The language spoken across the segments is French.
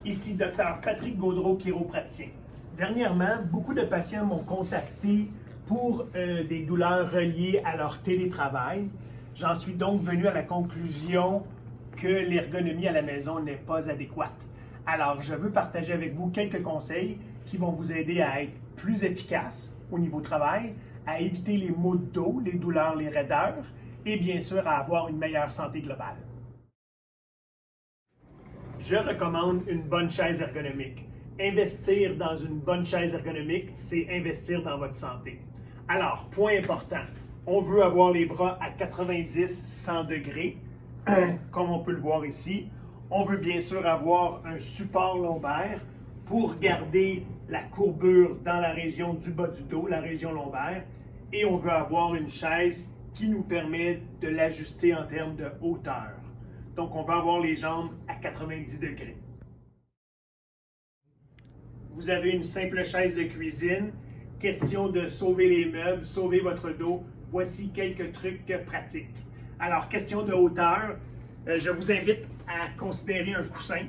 Ici Dr Patrick Gaudreau, chiropraticien. Dernièrement, beaucoup de patients m'ont contacté pour des douleurs reliées à leur télétravail. J'en suis donc venu à la conclusion que l'ergonomie à la maison n'est pas adéquate. Alors, je veux partager avec vous quelques conseils qui vont vous aider à être plus efficace au niveau travail, à éviter les maux de dos, les douleurs, les raideurs et bien sûr à avoir une meilleure santé globale. Je recommande une bonne chaise ergonomique. Investir dans une bonne chaise ergonomique, c'est investir dans votre santé. Alors, point important, on veut avoir les bras à 90-100 degrés, comme on peut le voir ici. On veut bien sûr avoir un support lombaire pour garder la courbure dans la région du bas du dos, la région lombaire. Et on veut avoir une chaise qui nous permet de l'ajuster en termes de hauteur. Donc, on va avoir les jambes à 90 degrés. Vous avez une simple chaise de cuisine. Question de sauver les meubles, sauver votre dos. Voici quelques trucs pratiques. Alors, question de hauteur. Je vous invite à considérer un coussin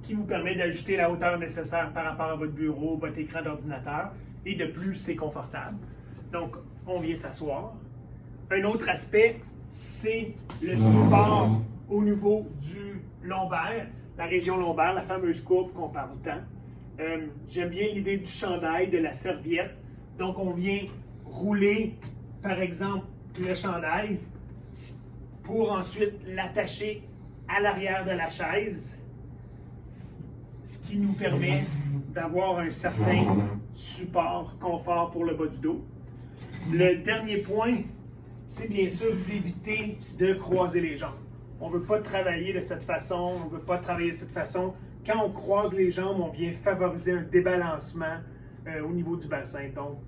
qui vous permet d'ajuster la hauteur nécessaire par rapport à votre bureau, votre écran d'ordinateur. Et de plus, c'est confortable. Donc, on vient s'asseoir. Un autre aspect, c'est le support au niveau du lombaire, la région lombaire, la fameuse courbe qu'on parle tant. J'aime bien l'idée du chandail, de la serviette. Donc, on vient rouler, par exemple, le chandail pour ensuite l'attacher à l'arrière de la chaise, ce qui nous permet d'avoir un certain support, confort pour le bas du dos. Le dernier point, c'est bien sûr d'éviter de croiser les jambes. On ne veut pas travailler de cette façon, on ne veut pas travailler de cette façon. Quand on croise les jambes, on vient favoriser un débalancement au niveau du bassin, donc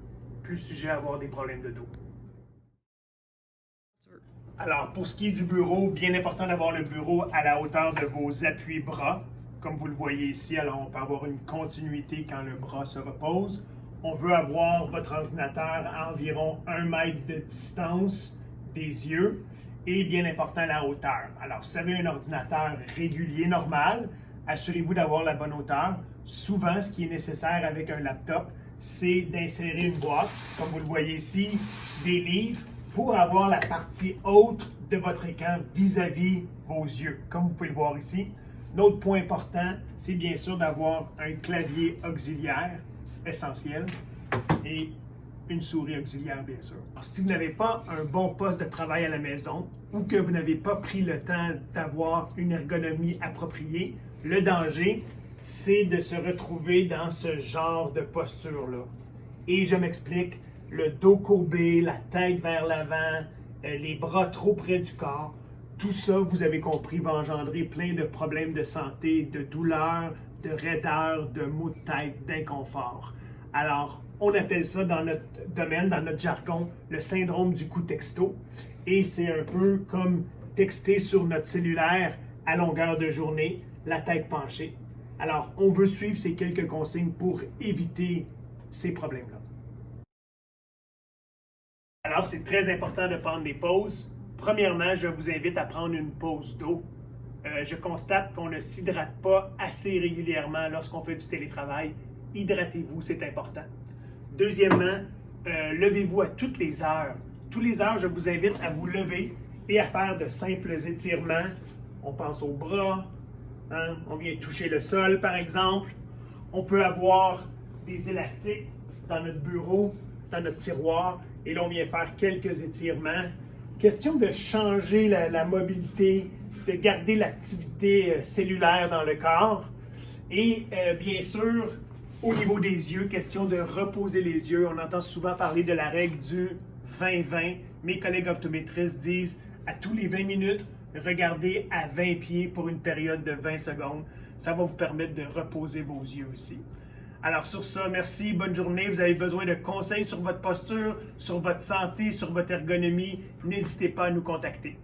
plus sujet à avoir des problèmes de dos. Alors, pour ce qui est du bureau, bien important d'avoir le bureau à la hauteur de vos appuis-bras. Comme vous le voyez ici, alors on peut avoir une continuité quand le bras se repose. On veut avoir votre ordinateur à environ 1 mètre de distance des yeux et bien important la hauteur. Alors, si vous avez un ordinateur régulier, normal, assurez-vous d'avoir la bonne hauteur. Souvent, ce qui est nécessaire avec un laptop, c'est d'insérer une boîte, comme vous le voyez ici, des livres, pour avoir la partie haute de votre écran vis-à-vis vos yeux, comme vous pouvez le voir ici. L'autre point important, c'est bien sûr d'avoir un clavier auxiliaire essentiel et une souris auxiliaire, bien sûr. Alors, si vous n'avez pas un bon poste de travail à la maison ou que vous n'avez pas pris le temps d'avoir une ergonomie appropriée, le danger, c'est de se retrouver dans ce genre de posture-là. Et je m'explique, le dos courbé, la tête vers l'avant, les bras trop près du corps, tout ça, vous avez compris, va engendrer plein de problèmes de santé, de douleurs, de raideurs, de maux de tête, d'inconfort. Alors, on appelle ça dans notre domaine, dans notre jargon, le syndrome du cou texto. Et c'est un peu comme texter sur notre cellulaire à longueur de journée, la tête penchée. Alors, on veut suivre ces quelques consignes pour éviter ces problèmes-là. Alors, c'est très important de prendre des pauses. Premièrement, je vous invite à prendre une pause d'eau. Je constate qu'on ne s'hydrate pas assez régulièrement lorsqu'on fait du télétravail. Hydratez-vous, c'est important. Deuxièmement, levez-vous à toutes les heures. Toutes les heures, je vous invite à vous lever et à faire de simples étirements. On pense aux bras, hein? On vient toucher le sol, par exemple. On peut avoir des élastiques dans notre bureau, dans notre tiroir, et là, on vient faire quelques étirements. Question de changer la mobilité, de garder l'activité cellulaire dans le corps. Et bien sûr, au niveau des yeux, question de reposer les yeux. On entend souvent parler de la règle du 20-20. Mes collègues optométristes disent à tous les 20 minutes, regardez à 20 pieds pour une période de 20 secondes. Ça va vous permettre de reposer vos yeux aussi. Alors sur ça, merci, bonne journée. Vous avez besoin de conseils sur votre posture, sur votre santé, sur votre ergonomie, n'hésitez pas à nous contacter.